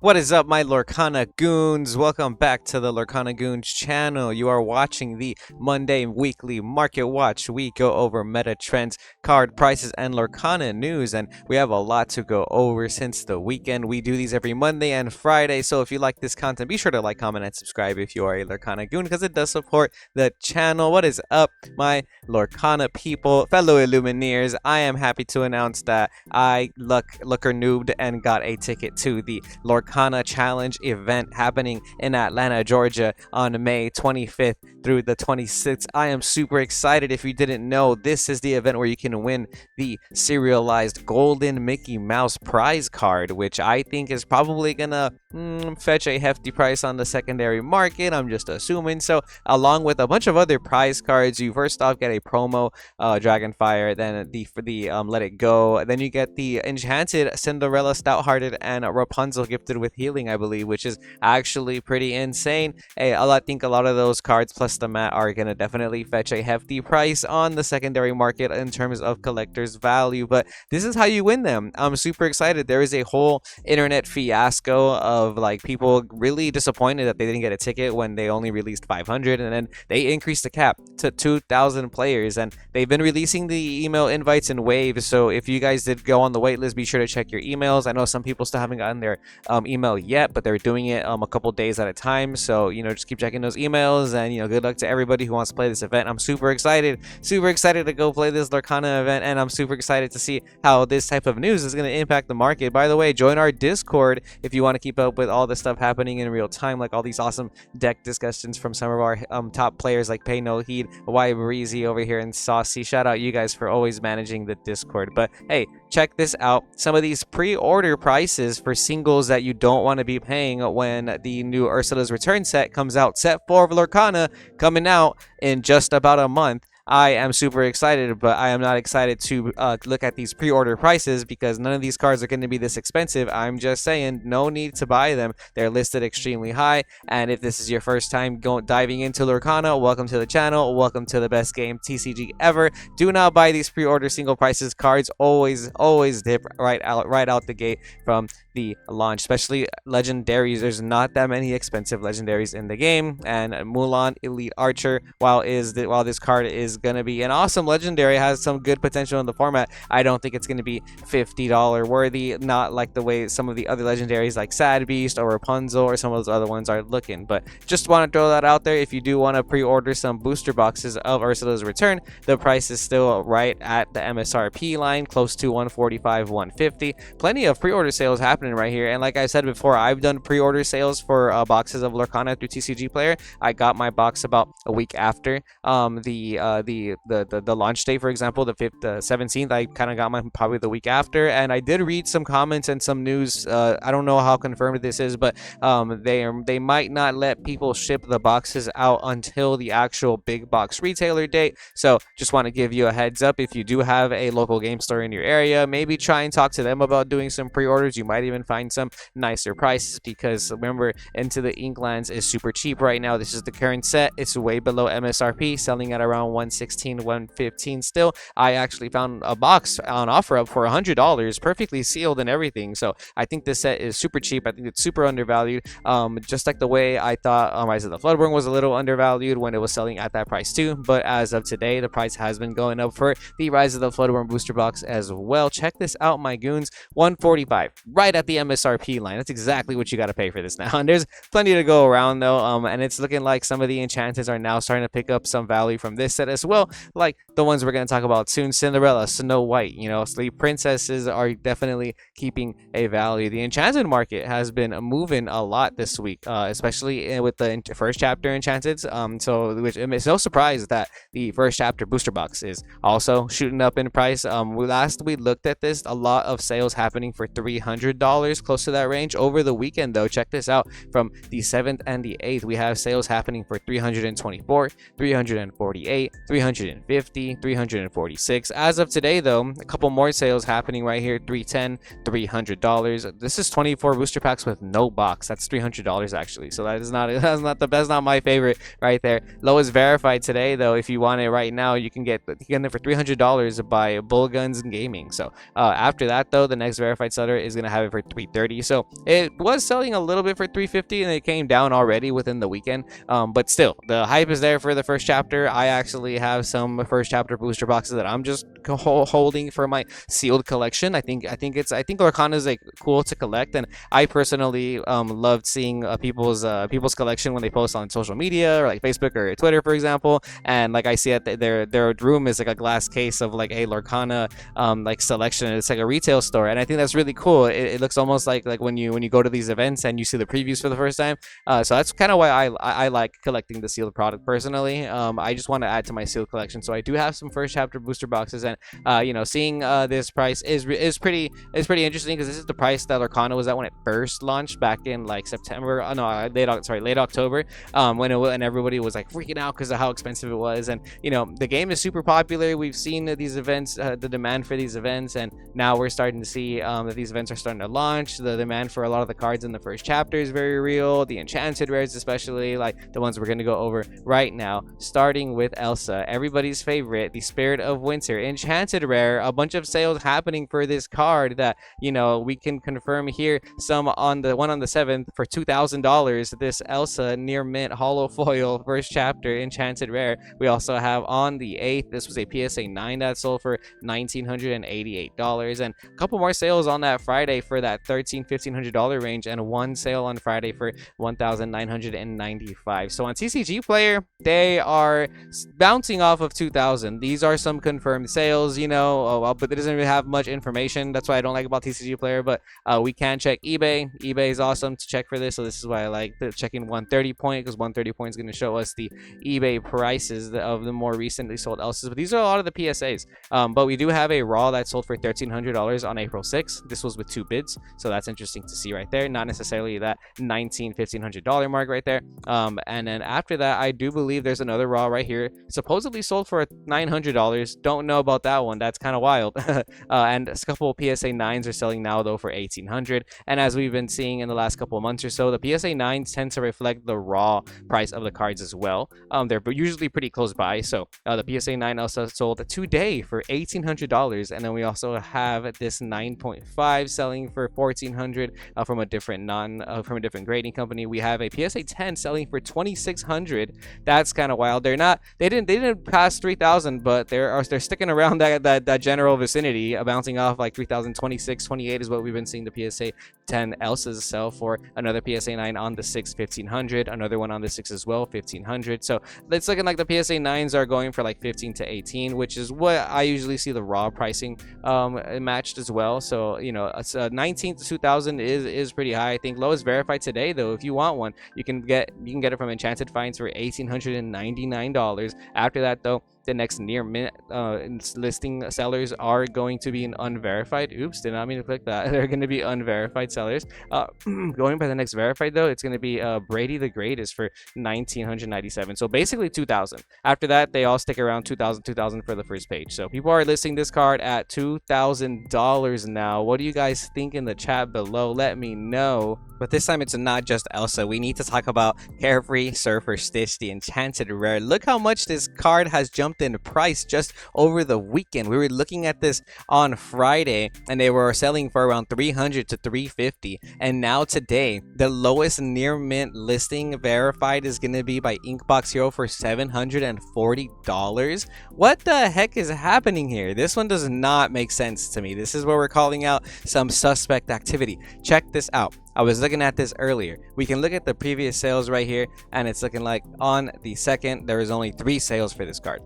What is up, my Lorcana Goons? Welcome back to the Lorcana Goons channel. You are watching the Monday Weekly Market Watch. We go over meta trends, card prices, and Lorcana news, and we have a lot to go over since the weekend. We do these every Monday and Friday, so if you like this content, be sure to like, comment, and subscribe if you are a Lorcana Goon, because it does support the channel. What is up, my Lorcana people, fellow Illumineers? I am happy to announce that I looker noobed and got a ticket to the Lorcana Challenge event happening in Atlanta, Georgia on May 25th through the 26th. I am super excited. If you didn't know, this is the event where you can win the serialized golden Mickey Mouse prize card, which I think is probably gonna fetch a hefty price on the secondary market. I'm just assuming. So along with a bunch of other prize cards, you first off get a promo Dragonfire, then the Let It Go, then you get the Enchanted, Cinderella, Stouthearted, and Rapunzel gifted with healing, I believe, which is actually pretty insane. Hey, I think a lot of those cards plus the mat are gonna definitely fetch a hefty price on the secondary market in terms of collector's value, but this is how you win them. I'm super excited. There is a whole internet fiasco of like people really disappointed that they didn't get a ticket when they only released 500, and then they increased the cap to 2,000 players, and they've been releasing the email invites in waves. So if you guys did go on the wait list, be sure to check your emails. I know some people still haven't gotten their email yet, but they're doing it a couple days at a time, so just keep checking those emails, and good luck to everybody who wants to play this event. I'm super excited to go play this Lorcana event, and I'm super excited to see how this type of news is going to impact the market. By the way, join our Discord if you want to keep up with all the stuff happening in real time, like all these awesome deck discussions from some of our top players like Pay No Heed, Y Breezy over here, and Saucy. Shout out you guys for always managing the Discord. But hey, check this out. Some of these pre-order prices for singles that you don't want to be paying when the new Ursula's Return set comes out. Set 4 of Lorcana coming out in just about a month. I am super excited, but I am not excited to look at these pre-order prices because none of these cards are going to be this expensive. I'm just saying, no need to buy them. They're listed extremely high, and if this is your first time diving into Lorcana, welcome to the channel. Welcome to the best game TCG ever. Do not buy these pre-order single prices cards. Always dip right out the gate from the launch, especially legendaries. There's not that many expensive legendaries in the game, and Mulan Elite Archer, while this card is gonna be an awesome legendary, has some good potential in the format, I don't think it's gonna be $50 worthy, not like the way some of the other legendaries like Sad Beast or Rapunzel or some of those other ones are looking. But just want to throw that out there. If you do want to pre-order some booster boxes of Ursula's Return, the price is still right at the MSRP line, close to 145, 150. Plenty of pre-order sales happening right here, and like I said before, I've done pre-order sales for boxes of Lorcana through TCG Player. I got my box about a week after the launch date. For example, the 17th, I kind of got mine probably the week after, and I did read some comments and some news. I don't know how confirmed this is, but they might not let people ship the boxes out until the actual big box retailer date. So just want to give you a heads up. If you do have a local game store in your area, maybe try and talk to them about doing some pre-orders. You might even find some nicer prices, because remember, Into the Inklands is super cheap right now. This is the current set. It's way below MSRP, selling at around 116, 115 still. I actually found a box on OfferUp for $100, perfectly sealed and everything. So I think this set is super cheap. I think it's super undervalued. Just like the way I thought Rise of the Floodborn was a little undervalued when it was selling at that price too. But as of today, the price has been going up for the Rise of the Floodborn booster box as well. Check this out, my goons. 145, right at the MSRP line. That's exactly what you got to pay for this now. And there's plenty to go around though. And it's looking like some of the enchantments are now starting to pick up some value from this set as well, like the ones we're going to talk about soon. Cinderella, Snow White, Sleep Princesses are definitely keeping a value. The enchanted market has been moving a lot this week, especially with the first chapter enchanted. Which it's no surprise that the first chapter booster box is also shooting up in price. Last we looked at this, a lot of sales happening for $300, close to that range. Over the weekend though, check this out, from the 7th and the 8th, we have sales happening for $324, $348, $350, $346. As of today though, a couple more sales happening right here. $310, $300. This is 24 booster packs with no box. That's $300 actually. So that's not my favorite right there. Lowest verified today though, if you want it right now, you can get it for $300 by Bull Guns Gaming. So after that though, the next verified seller is gonna have it for $330. So it was selling a little bit for $350, and it came down already within the weekend. But still, the hype is there for the first chapter. I actually have some first chapter booster boxes that I'm just holding for my sealed collection. I think Lorcana is like cool to collect, and I personally loved seeing people's collection when they post on social media or like Facebook or Twitter, for example. And like I see at their room is like a glass case of like a Lorcana like selection. It's like a retail store, and I think that's really cool. It looks almost like when you go to these events and you see the previews for the first time. So that's kind of why I like collecting the sealed product personally. I just want to add to my sealed collection, so I do have some first chapter booster boxes, and seeing this price is pretty interesting, because this is the price that Lorcana was at when it first launched back in like September. Late October. When everybody was like freaking out because of how expensive it was, and the game is super popular. We've seen these events, the demand for these events, and now we're starting to see that these events are starting to launch. The demand for a lot of the cards in the first chapter is very real. The enchanted rares, especially like the ones we're going to go over right now, starting with Elsa, everybody's favorite, the Spirit of Winter enchanted rare. A bunch of sales happening for this card that we can confirm here. Some on the 7th for $2,000. This Elsa near mint holo foil first chapter enchanted rare. We also have on the 8th, this was a PSA 9 that sold for $1,988, and a couple more sales on that Friday for that $1,500 range, and one sale on Friday for $1,995. So on TCG Player, they are bouncing off of 2,000. These are some confirmed sales, but it doesn't really have much information. That's why I don't like about TCG Player, but we can check eBay. eBay is awesome to check for this, so this is why I like checking 130 point, because 130 point is going to show us the eBay prices of the more recently sold Elsas. But these are a lot of the PSAs. But we do have a raw that sold for $1,300 on April 6th. This was with 2 bids, so that's interesting to see right there. Not necessarily that $1,500 mark right there. And then after that, I do believe there's another raw right here, supposedly sold for $900. Don't know about that one. That's kind of wild. And a couple of PSA 9s are selling now though for $1,800. And as we've been seeing in the last couple of months or so, the PSA 9s tend to reflect the raw price of the cards as well. They're usually pretty close by. So the PSA 9 also sold today for $1,800, and then we also have this 9.5 selling for $1,400 from a different grading company. We have a PSA 10 selling for $2,600. That's kind of wild. They didn't pass 3,000, but they're sticking around that general vicinity, bouncing off like 3,000, 26, 28 is what we've been seeing the PSA 10 Elsas sell for. Another PSA 9 on the 6, $1,500. Another one on the 6 as well, $1,500. So it's looking like the PSA 9s are going for like 15 to 18, which is what I usually see the raw pricing matched as well. So 19 to 2,000 is pretty high. I think lowest verified today though, if you want one, you can get it from Enchanted Finds for $1,899. After that though, the next near mint listing sellers are going to be an unverified. Oops, did not mean to click that. They're going to be unverified sellers. Going by the next verified though, it's going to be Brady the Great is for $1,997. So basically 2,000. After that, they all stick around 2,000 for the first page. So people are listing this card at $2,000 now. What do you guys think in the chat below? Let me know. But this time it's not just Elsa. We need to talk about Carefree Surfer Stitch, the enchanted rare. Look how much this card has jumped in price just over the weekend. We were looking at this on Friday and they were selling for around $300 to $350. And now today, the lowest near mint listing verified is going to be by Inkbox Hero for $740. What the heck is happening here? This one does not make sense to me. This is where we're calling out some suspect activity. Check this out. I was looking at this earlier. We can look at the previous sales right here, and it's looking like on the 2nd, there was only 3 sales for this card.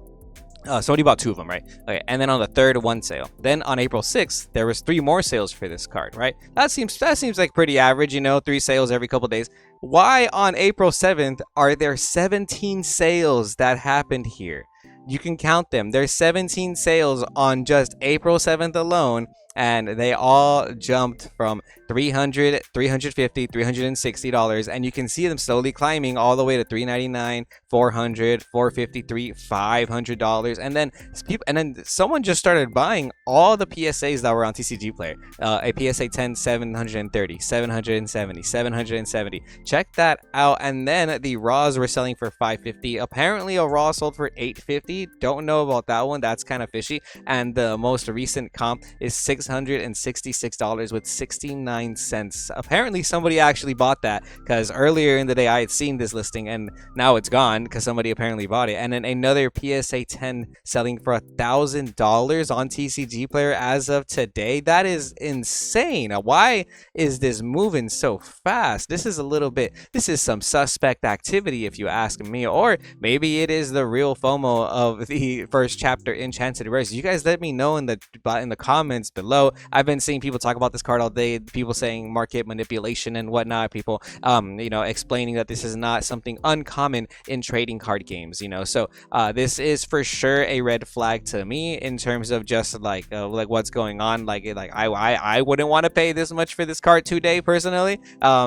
Somebody bought 2 of them, right? Okay, and then on the 3rd, 1 sale. Then on April 6th, there was 3 more sales for this card, right? That seems like pretty average, 3 sales every couple days. Why on April 7th are there 17 sales that happened here? You can count them. There's 17 sales on just April 7th alone, and they all jumped from $300, $350, $360, and you can see them slowly climbing all the way to $399, $400, $453, $500, and then someone just started buying all the PSAs that were on TCG Player. A PSA 10, 730, 770, 770. Check that out. And then the raws were selling for $550. Apparently, a raw sold for $850. Don't know about that one. That's kind of fishy. And the most recent comp is $600 $666 with 69 cents. Apparently somebody actually bought that, because earlier in the day I had seen this listing and now it's gone because somebody apparently bought it. And then another PSA 10 selling for $1,000 on TCG Player as of today. That is insane. Why is this moving so fast? This is some suspect activity if you ask me, or maybe it is the real FOMO of the first chapter Enchanted Rares. You guys let me know in the comments below. I've been seeing people talk about this card all day, people saying market manipulation and whatnot, people explaining that this is not something uncommon in trading card games, so this is for sure a red flag to me in terms of just like what's going on. I wouldn't want to pay this much for this card today personally.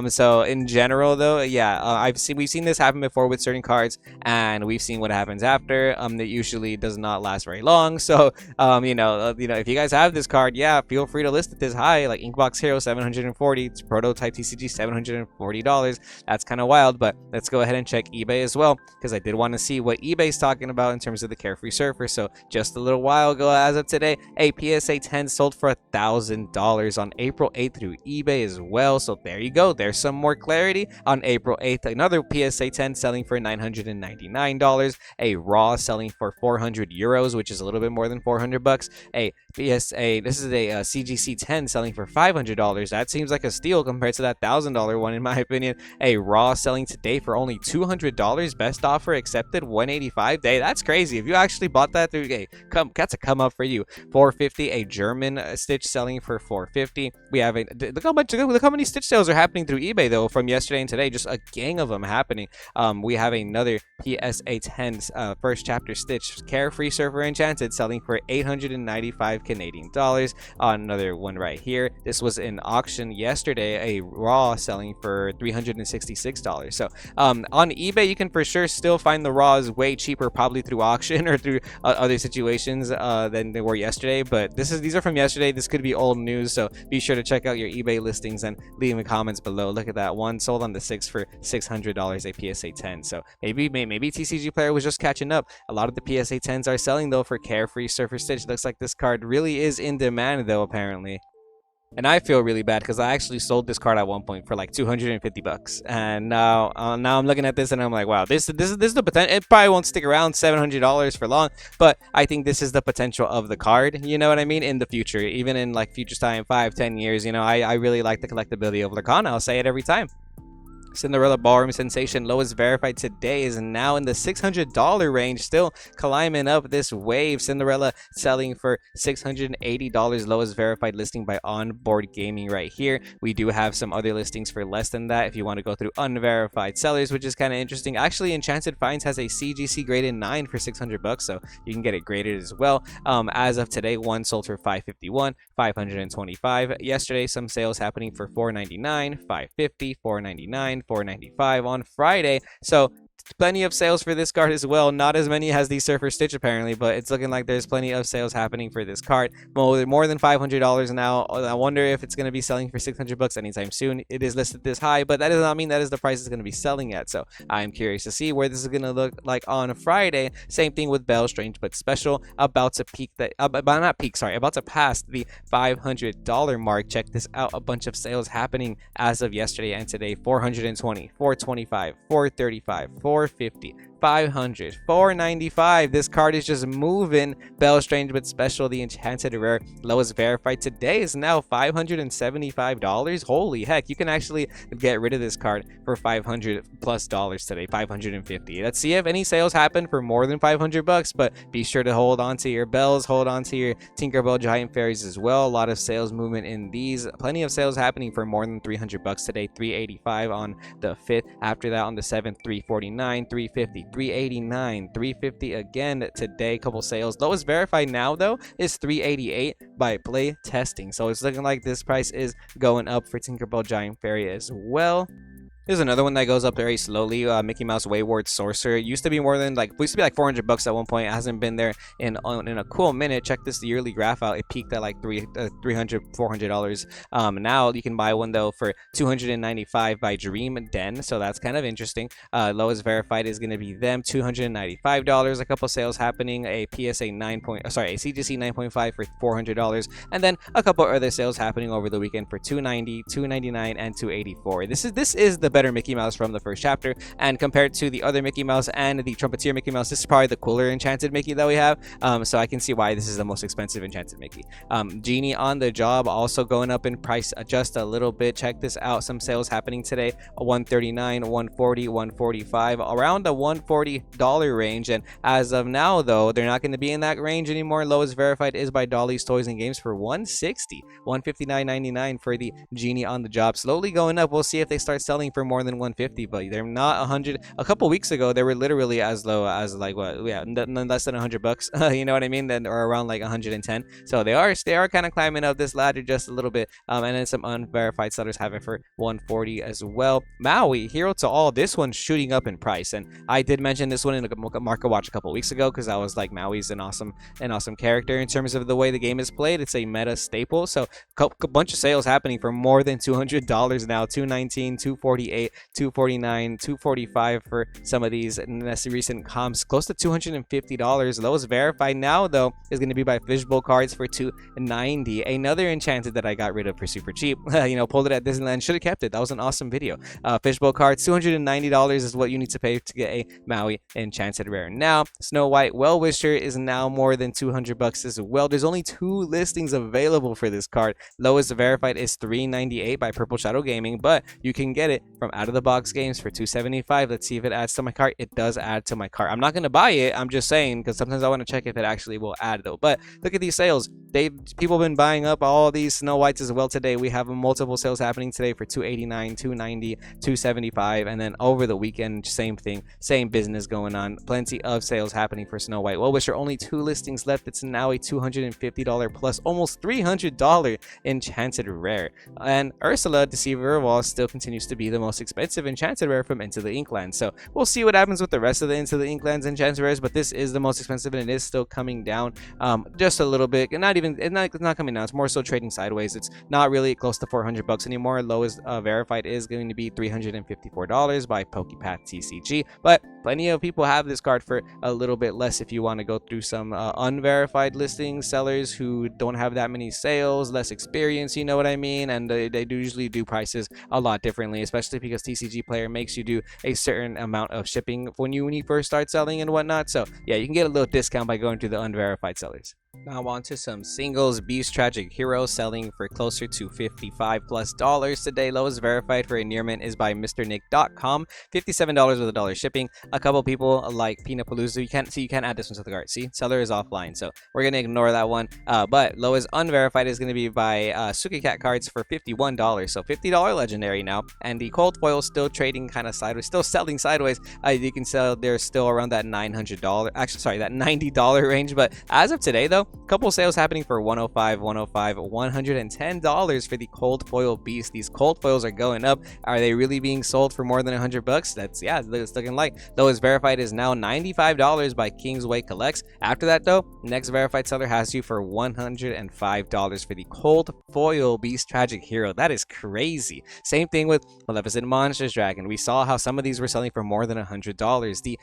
So in general though, yeah, we've seen this happen before with certain cards, and we've seen what happens after. That usually does not last very long. So if you guys have this card, yeah, feel free to list it this high, like Inkbox Hero 740, it's prototype TCG $740. That's kind of wild, but let's go ahead and check eBay as well, because I did want to see what eBay's talking about in terms of the Carefree Surfer. So just a little while ago, as of today, a PSA 10 sold for $1,000 on April 8th through eBay as well. So there you go, there's some more clarity. On April 8th, another PSA 10 selling for $999, a raw selling for 400 euros, which is a little bit more than 400 bucks. This is a CGC 10 selling for $500. That seems like a steal compared to that $1,000 one in my opinion. A raw selling today for only $200. Best offer accepted, 185 day. That's crazy. If you actually bought that through that's a come up for you. 450. A German Stitch selling for 450. We have look how many Stitch sales are happening through eBay though from yesterday and today. Just a gang of them happening. We have another PSA 10 first chapter Stitch Carefree Surfer Enchanted selling for 895 Canadian dollars. Another one right here. This was in auction yesterday. A raw selling for $366. So on eBay you can for sure still find the raws way cheaper, probably through auction or through other situations than they were yesterday. But these are from yesterday. This could be old news, so be sure to check out your eBay listings and leave in comments below. Look at that one, sold on the 6th for $600, a PSA 10. So maybe TCG Player was just catching up. A lot of the PSA 10s are selling though for Carefree Surfer Stitch. Looks like this card really is in demand though, apparently. And I feel really bad because I actually sold this card at one point for like 250 bucks, and now I'm looking at this and I'm like, wow, this is the potential. It probably won't stick around $700 for long, but I think this is the potential of the card. You know what I mean? In the future, even in like future time, 5-10 years, I really like the collectability of Lorcana. I'll say it every time. Cinderella Ballroom Sensation lowest verified today is now in the $600 range, still climbing up this wave. Cinderella selling for $680, lowest verified listing by Onboard Gaming right here. We do have some other listings for less than that if you want to go through unverified sellers, which is kind of interesting. Actually, Enchanted Finds has a CGC graded 9 for 600 bucks, so you can get it graded as well. As of today, one sold for 551, 525. Yesterday, some sales happening for 499, 550, 499, 495 on Friday. So plenty of sales for this card as well. Not as many as the Surfer Stitch apparently, but it's looking like there's plenty of sales happening for this card. More than $500 now. I wonder if it's going to be selling for 600 bucks anytime soon. It is listed this high, but that does not mean that is the price it's going to be selling at. So I'm curious to see where this is going to look like on Friday. Same thing with Bell Strange but Special, about to pass the $500 mark. Check this out, a bunch of sales happening as of yesterday and today. 420, 425, 435, 450, 500, 495. This card is just moving. Bell Strange but Special, the Enchanted Rare, lowest verified today is now $575. Holy heck, you can actually get rid of this card for $500+ today, 550. Let's see if any sales happen for more than 500 bucks, but be sure to hold on to your bells, hold on to your Tinkerbell Giant Fairies as well. A lot of sales movement in these. Plenty of sales happening for more than 300 bucks today. 385 on the 5th. After that on the 7th, 349, 350, 389, 350 again today. Couple sales. Lowest verified now though is 388 by play testing. So it's looking like this price is going up for Tinkerbell Giant Fairy as well. Here's another one that goes up very slowly. Mickey Mouse Wayward Sorcerer. It used to be more than used to be like 400 bucks at one point. It hasn't been there in a cool minute. Check this yearly graph out. It peaked at like $400. Now you can buy one though for $295 by Dream Den. So that's kind of interesting. Lowest verified is going to be them, $295. A couple sales happening. A PSA 9. A CGC 9.5 for $400, and then a couple other sales happening over the weekend for $290, $299, and $284. This is the better Mickey Mouse from the first chapter, and compared to the other Mickey Mouse and the Trumpeteer Mickey Mouse, this is probably the cooler Enchanted Mickey that we have. So I can see why this is the most expensive Enchanted Mickey. Genie on the Job also going up in price just a little bit. Check this out. Some sales happening today: $139, $140, $145, around the $140 range. And as of now, though, they're not going to be in that range anymore. Lowest verified is by Dolly's Toys and Games for $160, $159.99 for the Genie on the Job. Slowly going up. We'll see if they start selling for more than $150, but they're not $100. A couple weeks ago, they were literally as low as less than $100. You know what I mean? Then or around like 110. So they are kind of climbing up this ladder just a little bit. And then some unverified sellers have it for $140 as well. Maui Hero to All. This one's shooting up in price, and I did mention this one in a market watch a couple weeks ago because I was like, Maui's an awesome character in terms of the way the game is played. It's a meta staple. So a bunch of sales happening for more than $200 now. $219, $248, $249, $245 for some of these recent comps. Close to $250. Lowest verified now though is going to be by Fishbowl Cards for $290. Another Enchanted that I got rid of for super cheap. Pulled it at Disneyland. Should have kept it. That was an awesome video. Fishbowl Cards, $290 is what you need to pay to get a Maui Enchanted Rare. Now Snow White Well-Wisher is now more than $200 as well. There's only 2 listings available for this card. Lowest verified is $398 by Purple Shadow Gaming, but you can get it from Out of the Box Games for $275. Let's see if it adds to my cart. It does add to my cart. I'm not going to buy it. I'm just saying, because sometimes I want to check if it actually will add though. But look at these sales. People have been buying up all these Snow Whites as well today. We have multiple sales happening today for $289, $290, $275, and then over the weekend, same thing, same business going on. Plenty of sales happening for Snow White Well-Wisher. Only 2 listings left. It's now a $250 plus almost $300 Enchanted Rare. And Ursula, Deceiver of All, still continues to be the most expensive Enchanted Rare from Into the Inklands. So we'll see what happens with the rest of the Into the Inklands Enchanted Rares, but this is the most expensive and it is still coming down just a little bit. And it's not coming down. It's more so trading sideways. It's not really close to $400 anymore. Lowest verified is going to be $354 by PokePath TCG, but plenty of people have this card for a little bit less if you want to go through some unverified listings, sellers who don't have that many sales, less experience, you know what I mean? And they do usually do prices a lot differently, especially because TCG Player makes you do a certain amount of shipping when you first start selling and whatnot. So yeah, you can get a little discount by going to the unverified sellers. Now on to some singles. Beast Tragic Hero selling for closer to $55+ today. Lowest verified for a near mint is by MrNick.com, $57 with $1 shipping. A couple people like Peanut Palooza. You can't add this one to the cart. See, seller is offline, so we're gonna ignore that one. But lowest unverified is gonna be by Suki Cat Cards for $51, so $50 legendary now. And the cold foil still trading kind of sideways, still selling sideways. You can sell. They're still around that $900. Actually, sorry, that $90 range. But as of today, though, couple sales happening for $105, $110 for the cold foil beast. These cold foils are going up. Are they really being sold for more than $100? That's, yeah, it's looking like. Lowest verified is now $95 by Kingsway Collects. After that though, next verified seller has you for $105 for the cold foil Beast Tragic Hero. That is crazy. Same thing with Maleficent Monsters Dragon. We saw how some of these were selling for more than $100. The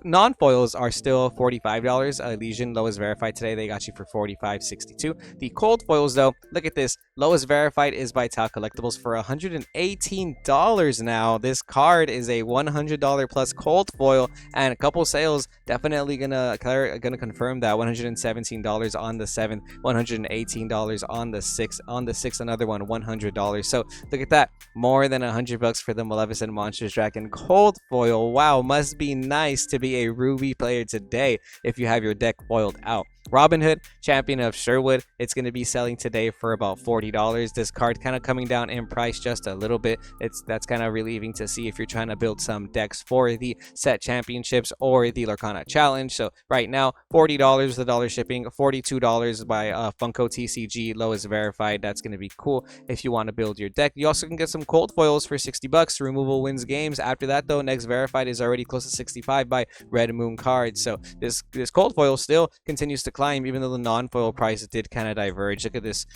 non-foils are still $45. Legion lowest verified today, they got you for $45.62. The cold foils though, look at this. Lowest verified is by Tau Collectibles for $118 now. This card is a $100 plus cold foil, and a couple sales definitely gonna confirm that. $117 on the 7th, $118 on the 6th, another one $100. So look at that, more than $100 for the Maleficent Monsters Dragon cold foil. Wow, must be nice to be a Ruby player today if you have your deck foiled out. Robin Hood, Champion of Sherwood. It's going to be selling today for about $40. This card kind of coming down in price just a little bit. That's kind of relieving to see if you're trying to build some decks for the set championships or the Lorcana challenge. So right now, $40 the dollar shipping, $42 by Funko TCG, lowest verified. That's going to be cool if you want to build your deck. You also can get some cold foils for $60. Removal wins games. After that though, next verified is already close to 65 by Red Moon Cards. So this cold foil still continues to climb, even though the non-foil price did kind of diverge. Look at this.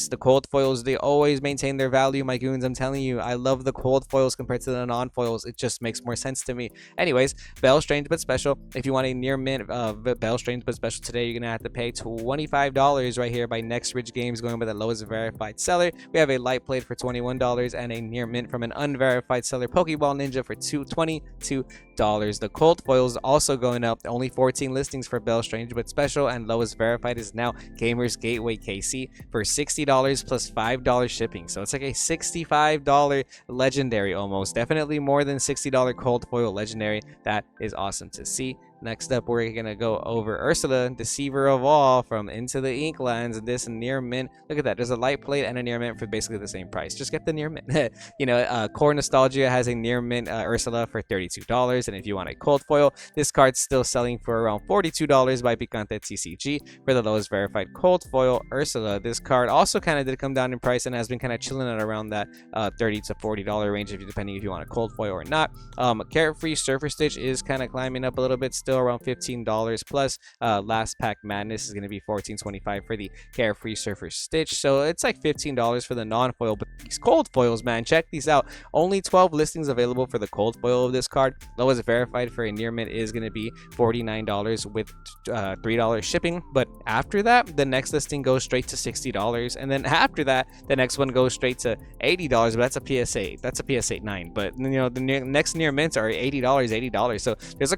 The cold foils, they always maintain their value, my goons. I'm telling you, I love the cold foils compared to the non-foils. It just makes more sense to me. Anyways, Bell Strange but special. If you want a near mint Bell Strange but special today, you're gonna have to pay $25 right here by Next Ridge Games, going by the lowest verified seller. We have a light plate for $21 and a near mint from an unverified seller, Pokeball Ninja, for $22. The cold foils also going up. Only 14 listings for Bell Strange but special, and lowest verified is now Gamers Gateway KC for $60 plus $5 shipping. So it's like a $65 legendary almost. Definitely more than $60 cold foil legendary. That is awesome to see. Next up, we're gonna go over Ursula, Deceiver of All, from Into the Inklands. This near mint. Look at that. There's a light plate and a near mint for basically the same price. Just get the near mint. You know, Core Nostalgia has a near mint Ursula for $32, and if you want a cold foil, this card's still selling for around $42 by Picante TCG for the lowest verified cold foil Ursula. This card also kind of did come down in price and has been kind of chilling at around that $30 to $40 range, depending if you want a cold foil or not. Carefree Surfer Stitch is kind of climbing up a little bit. Still around $15 plus. Last Pack Madness is going to be $14.25 for the Carefree Surfer Stitch. So it's like $15 for the non-foil. But these cold foils, man, check these out. Only 12 listings available for the cold foil of this card. Lowest verified for a near mint is going to be $49 with $3 shipping. But after that, the next listing goes straight to $60, and then after that, the next one goes straight to $80. But that's a PS8. That's a PS8 9. But you know, the next near mints are $80. So there's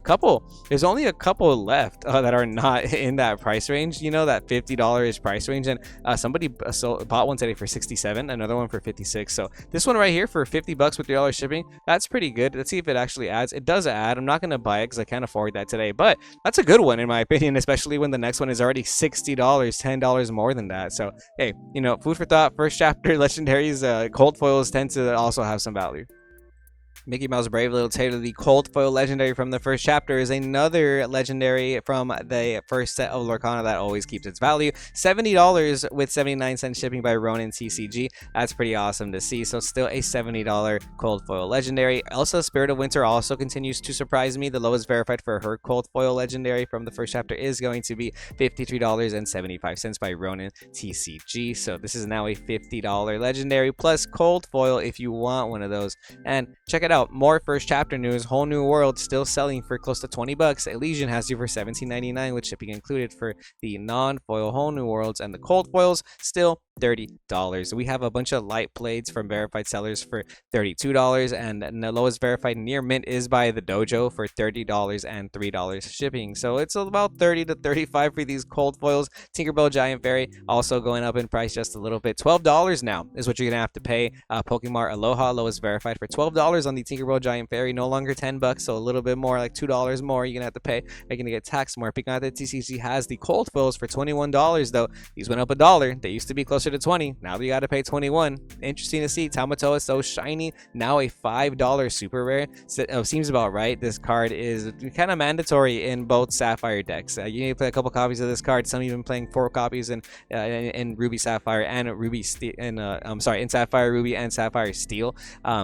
only a couple left that are not in that price range, you know, that $50 price range. And somebody bought one today for $67, another one for $56. So this one right here for $50 with $3 shipping, that's pretty good. Let's see if it actually adds. It does add. I'm not going to buy it because I can't afford that today, but that's a good one in my opinion, especially when the next one is already $60, $10 more than that. So hey, you know, food for thought. First chapter legendaries, cold foils tend to also have some value. Mickey Mouse Brave Little Tailor, the cold foil legendary from the first chapter, is another legendary from the first set of Lorcana that always keeps its value. $70 with 79 cents shipping by Ronin TCG. That's pretty awesome to see. So still a $70 cold foil legendary. Elsa Spirit of Winter also continues to surprise me. The lowest verified for her cold foil legendary from the first chapter is going to be $53.75 by Ronin TCG. So this is now a $50 legendary plus cold foil if you want one of those. And check it out. More first chapter news. Whole New World still selling for close to $20. Elysian has you for $17.99 with shipping included for the non-foil Whole New Worlds, and the cold foils still $30. We have a bunch of light plates from verified sellers for $32, and the lowest verified near mint is by the Dojo for $30 and $3 shipping. So it's about $30 to $35 for these cold foils. Tinkerbell Giant Fairy also going up in price just a little bit. $12 now is what you're gonna have to pay. Pokemon Aloha, lowest verified for $12 on the Tinkerbell Giant Fairy, no longer $10, so a little bit more, like $2 more you're gonna have to pay. You're gonna get taxed more. Picante TCG has the cold foils for $21 though. These went up $1. They used to be closer to $20. Now you gotta pay $21. Interesting to see. Tamatoa is so shiny. Now a $5 super rare. Seems about right. This card is kind of mandatory in both Sapphire decks. You need to play a couple copies of this card. Some even playing 4 copies in Ruby Sapphire and Ruby Steel. In Sapphire Ruby and Sapphire Steel.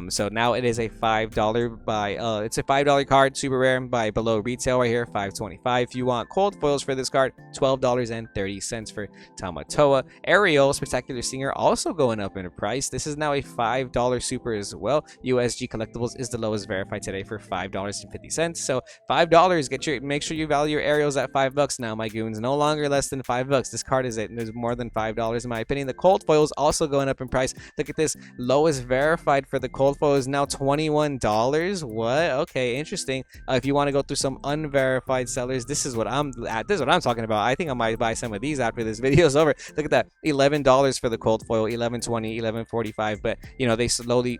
So now it is a $5 by it's a $5 card, super rare, by below retail right here, $5.25. If you want cold foils for this card, $12.30 for Tamatoa. Ariel, Spectacular Singer, also going up in price. This is now a $5 super as well. USG Collectibles is the lowest verified today for $5.50. So $5. Make sure you value your Ariels at $5 now, my goons. No longer less than $5. This card is more than $5 in my opinion. The cold foils also going up in price. Look at this. Lowest verified for the cold foil is now $21. What? Okay, interesting. If you want to go through some unverified sellers, this is what I'm talking about. I think I might buy some of these after this video is over. Look at that. $11 $11 for the cold foil, 11.20, 11.45. But you know, they slowly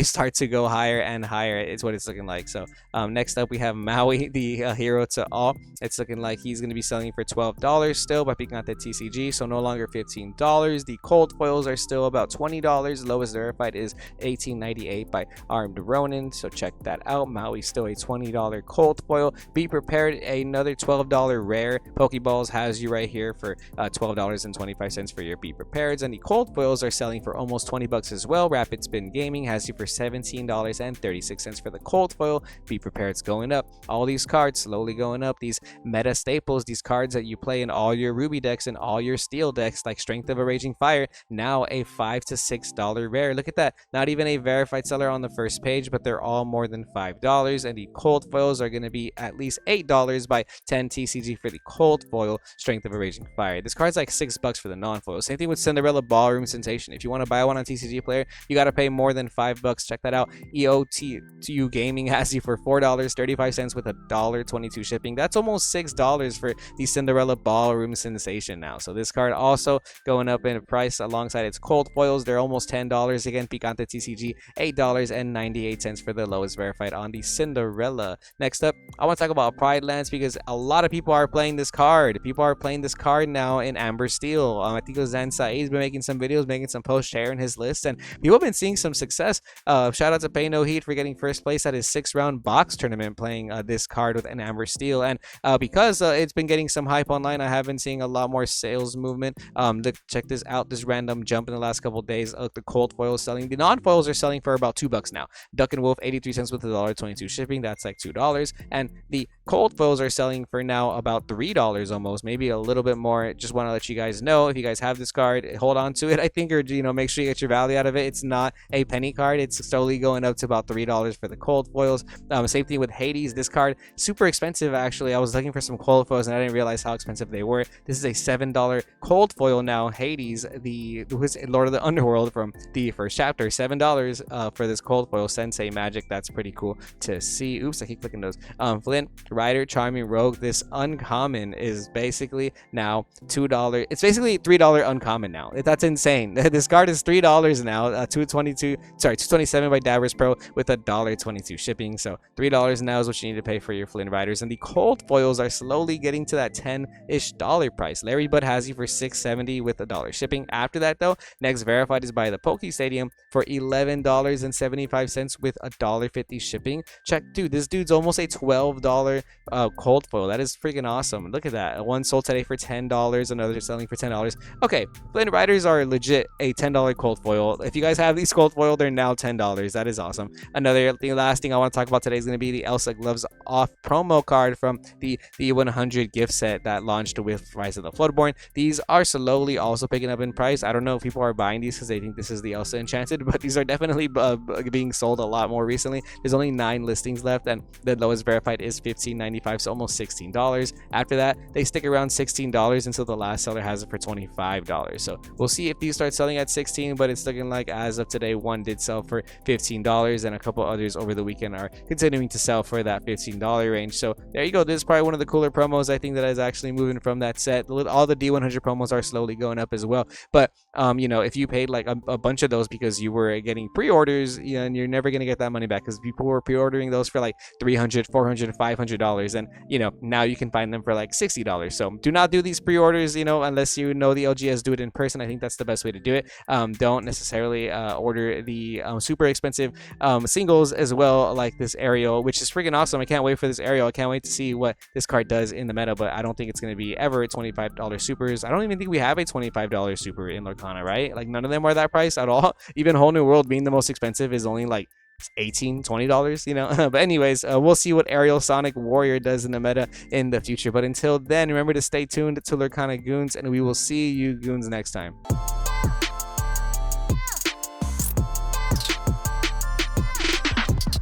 start to go higher and higher. It's what it's looking like. So next up we have Maui, the hero to all. It's looking like he's going to be selling for $12 still by picking out the TCG, so no longer $15. The cold foils are still about $20. Lowest verified is $18.98 by Armed Ronin, so check that out. Maui still a $20 cold foil. Be prepared, another $12 rare. Pokeballs has you right here for $12.25 for your Be Prepareds, and the cold foils are selling for almost $20 as well. Rapid Spin Gaming has you for $17.36 for the cold foil. Be Prepared's going up. All these cards slowly going up. These meta staples, these cards that you play in all your Ruby decks and all your Steel decks, like Strength of a Raging Fire, now a $5 to $6 rare. Look at that. Not even a verified seller on the first page, but they're all more than $5. And the cold foils are going to be at least $8 by 10 TCG for the cold foil Strength of a Raging Fire. This card's like $6 for the non-foil. Same thing with Cinderella Ballroom Sensation. If you want to buy one on TCG Player, you got to pay more than $5. Check that out. EOTU Gaming has you for $4.35 with $1.22 shipping. That's almost $6 for the Cinderella Ballroom Sensation now. So this card also going up in price alongside its cold foils. They're almost $10 again. Picante TCG $8.98 for the lowest verified on the Cinderella. Next up, I want to talk about Pride Lands because a lot of people are playing this card. People are playing this card now in Amber Steel. I think it was Zan Saeed's been making some videos, making some posts, sharing his list, and people have been seeing some success. Shout out to Pay No Heat for getting first place at his 6-round box tournament playing this card with an Amber Steel. And because it's been getting some hype online, I have been seeing a lot more sales movement. Check this out, this random jump in the last couple of days. The cold foils selling. The non-foils are selling for about $2 now. Duck and Wolf 83 cents with $1.22 shipping. That's like $2. And the cold foils are selling for now about $3 almost, maybe a little bit more. Just want to let you guys know, if you guys have this card, hold on to it, I think, or make sure you get your value out of it. It's not a penny card. It's slowly going up to about $3 for the cold foils. Same thing with Hades. This card super expensive actually. I was looking for some cold foils and I didn't realize how expensive they were. This is a $7 cold foil now. Hades, who is Lord of the Underworld from the first chapter, $7 for this cold foil. Sensei Magic. That's pretty cool to see. Oops, I keep clicking those. Flint Rider Charming Rogue. This uncommon is basically now $2. It's basically $3 uncommon now. That's insane. This card is $3 now. $227 by Dabbers Pro with $1.22 shipping. So $3 now is what you need to pay for your Flint Riders. And the cold foils are slowly getting to that $10-ish price. Larry Bud has you for $6.70 with $1 shipping. After that though, next verified is by the Poke Stadium for $11.75 with $1.50 shipping. Check, dude, this dude's almost a $12 cold foil. That is freaking awesome. Look at that. One sold today for $10, another selling for $10. Okay, Flint Riders are legit a $10 cold foil. If you guys have these cold foil, they're now $10. That is awesome. Last thing I want to talk about today is going to be the Elsa Gloves Off promo card from the 100 gift set that launched with Rise of the Floodborn. These are slowly also picking up in price. I don't know if people are buying these because they think this is the Elsa Enchanted, but these are definitely being sold a lot more recently. There's only 9 listings left, and the lowest verified is $15.95, so almost $16. After that, they stick around $16 until the last seller has it for $25. So we'll see if these start selling at $16, but it's looking like as of today, one did sell for $15, and a couple others over the weekend are continuing to sell for that $15 range. So there you go. This is probably one of the cooler promos I think that is actually moving from that set. All the D100 promos are slowly going up as well. But if you paid like a bunch of those because you were getting pre-orders, and you're never going to get that money back because people were pre-ordering those for like $300, $400, $500, and now you can find them for like $60. So do not do these pre-orders, unless you know the LGS. Do it in person. I think that's the best way to do it. Don't necessarily order the super expensive singles as well, like this Ariel, which is freaking awesome. I can't wait for this Ariel. I can't wait to see what this card does in the meta, but I don't think it's going to be ever $25 supers. I don't even think we have a $25 super in Lorcana, right? Like none of them are that price at all. Even Whole New World being the most expensive is only like $18, $20, but anyways, we'll see what Ariel Sonic Warrior does in the meta in the future. But until then, remember to stay tuned to Lorcana Goons, and we will see you goons next time.